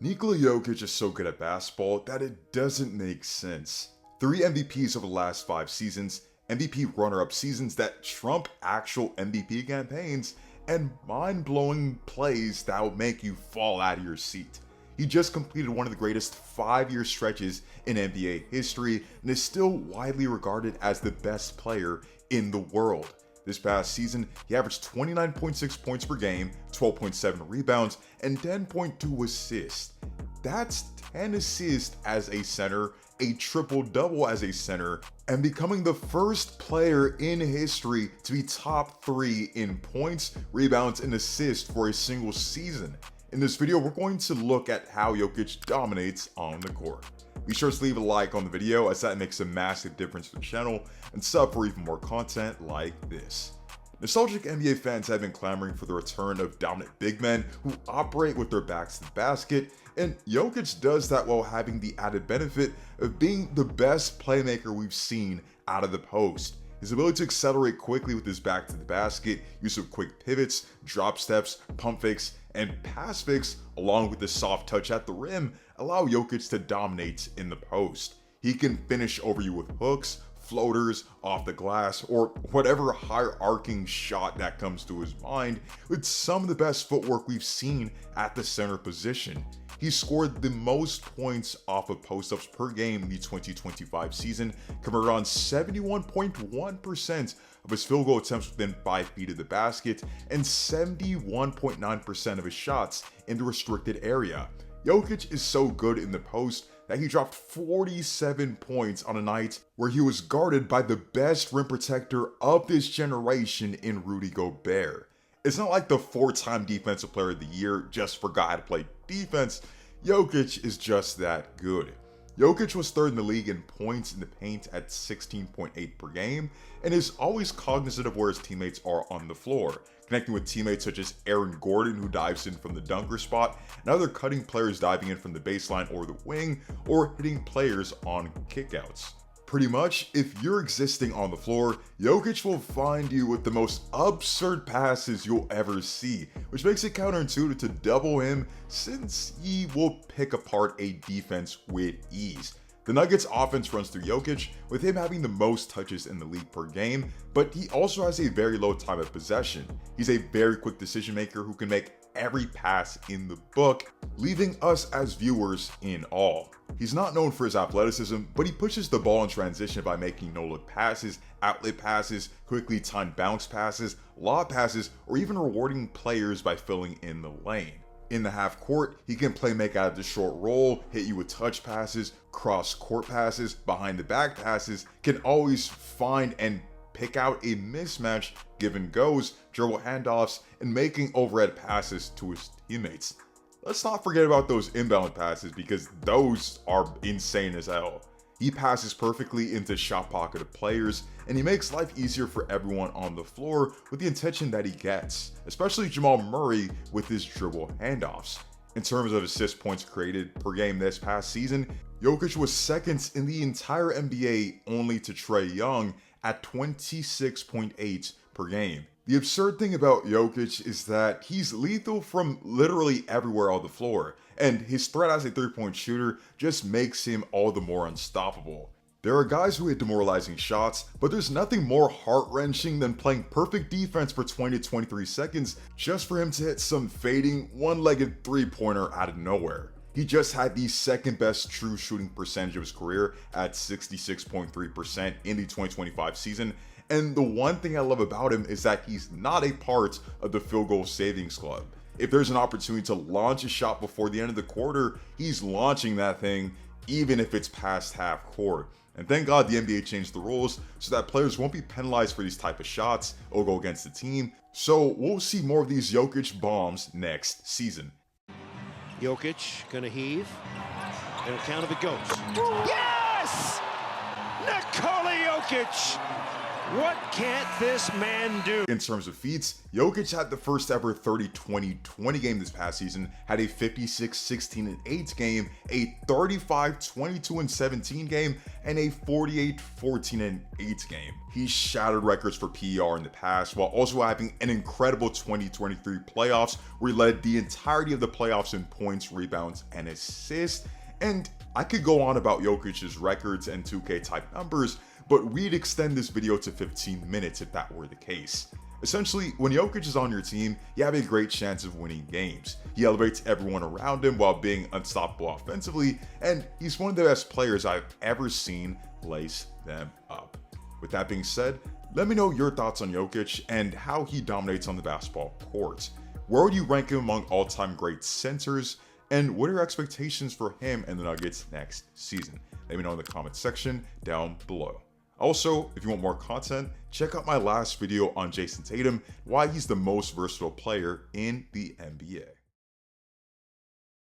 Nikola Jokic is so good at basketball that it doesn't make sense. 3 MVPs over the last 5 seasons, MVP runner-up seasons that trump actual MVP campaigns, and mind-blowing plays that will make you fall out of your seat. He just completed one of the greatest 5-year stretches in NBA history and is still widely regarded as the best player in the world. This past season, he averaged 29.6 points per game, 12.7 rebounds, and 10.2 assists. That's 10 assists as a center, a triple-double as a center, and becoming the first player in history to be top 3 in points, rebounds, and assists for a single season. In this video, we're going to look at how Jokic dominates on the court. Be sure to leave a like on the video as that makes a massive difference for the channel, and sub for even more content like this. Nostalgic NBA fans have been clamoring for the return of dominant big men who operate with their backs to the basket, and Jokic does that while having the added benefit of being the best playmaker we've seen out of the post. His ability to accelerate quickly with his back to the basket, use of quick pivots, drop steps, pump fakes, and pass fakes, along with the soft touch at the rim, allow Jokic to dominate in the post. He can finish over you with hooks, floaters, off the glass, or whatever high-arcing shot that comes to his mind, with some of the best footwork we've seen at the center position. He scored the most points off of post-ups per game in the 2025 season, converted on 71.1% of his field goal attempts within 5 feet of the basket, and 71.9% of his shots in the restricted area. Jokic is so good in the post that he dropped 47 points on a night where he was guarded by the best rim protector of this generation in Rudy Gobert. It's not like the 4-time Defensive Player of the Year just forgot how to play defense. Jokic is just that good. Jokic was 3rd in the league in points in the paint at 16.8 per game, and is always cognizant of where his teammates are on the floor, connecting with teammates such as Aaron Gordon, who dives in from the dunker spot, and other cutting players diving in from the baseline or the wing, or hitting players on kickouts. Pretty much, if you're existing on the floor, Jokic will find you with the most absurd passes you'll ever see, which makes it counterintuitive to double him since he will pick apart a defense with ease. The Nuggets offense runs through Jokic, with him having the most touches in the league per game, but he also has a very low time of possession. He's a very quick decision maker who can make every pass in the book, leaving us as viewers in awe. He's not known for his athleticism, but he pushes the ball in transition by making no-look passes, outlet passes, quickly timed bounce passes, lob passes, or even rewarding players by filling in the lane. In the half court, he can play make out of the short roll, hit you with touch passes, cross court passes, behind the back passes, can always find and pick out a mismatch, give and goes, dribble handoffs, and making overhead passes to his teammates. Let's not forget about those inbound passes because those are insane as hell. He passes perfectly into shot pocket of players, and he makes life easier for everyone on the floor with the attention that he gets, especially Jamal Murray with his dribble handoffs. In terms of assist points created per game this past season, Jokic was 2nd in the entire NBA only to Trae Young at 26.8 per game. The absurd thing about Jokic is that he's lethal from literally everywhere on the floor, and his threat as a 3-point shooter just makes him all the more unstoppable. There are guys who hit demoralizing shots, but there's nothing more heart-wrenching than playing perfect defense for 20 to 23 seconds just for him to hit some fading, one-legged 3-pointer out of nowhere. He just had the 2nd best true shooting percentage of his career at 66.3% in the 2025 season, and the one thing I love about him is that he's not a part of the field goal savings club. If there's an opportunity to launch a shot before the end of the quarter, he's launching that thing even if it's past half court. And thank God the NBA changed the rules so that players won't be penalized for these type of shots or go against the team. So we'll see more of these Jokic bombs next season. Jokic gonna heave, and count if it goes. Yes! Nikola Jokic What can't this man do? In terms of feats, Jokic had the first ever 30-20-20 game this past season, had a 56-16-8 game, a 35-22-17 game, and a 48-14-8 game. He shattered records for PER in the past, while also having an incredible 2023 playoffs where he led the entirety of the playoffs in points, rebounds, and assists. And I could go on about Jokic's records and 2K type numbers, but we'd extend this video to 15 minutes if that were the case. Essentially, when Jokic is on your team, you have a great chance of winning games. He elevates everyone around him while being unstoppable offensively, and he's one of the best players I've ever seen lace them up. With that being said, let me know your thoughts on Jokic and how he dominates on the basketball court. Where would you rank him among all-time great centers? And what are your expectations for him and the Nuggets next season? Let me know in the comments section down below. Also, if you want more content, check out my last video on Jason Tatum, why he's the most versatile player in the NBA.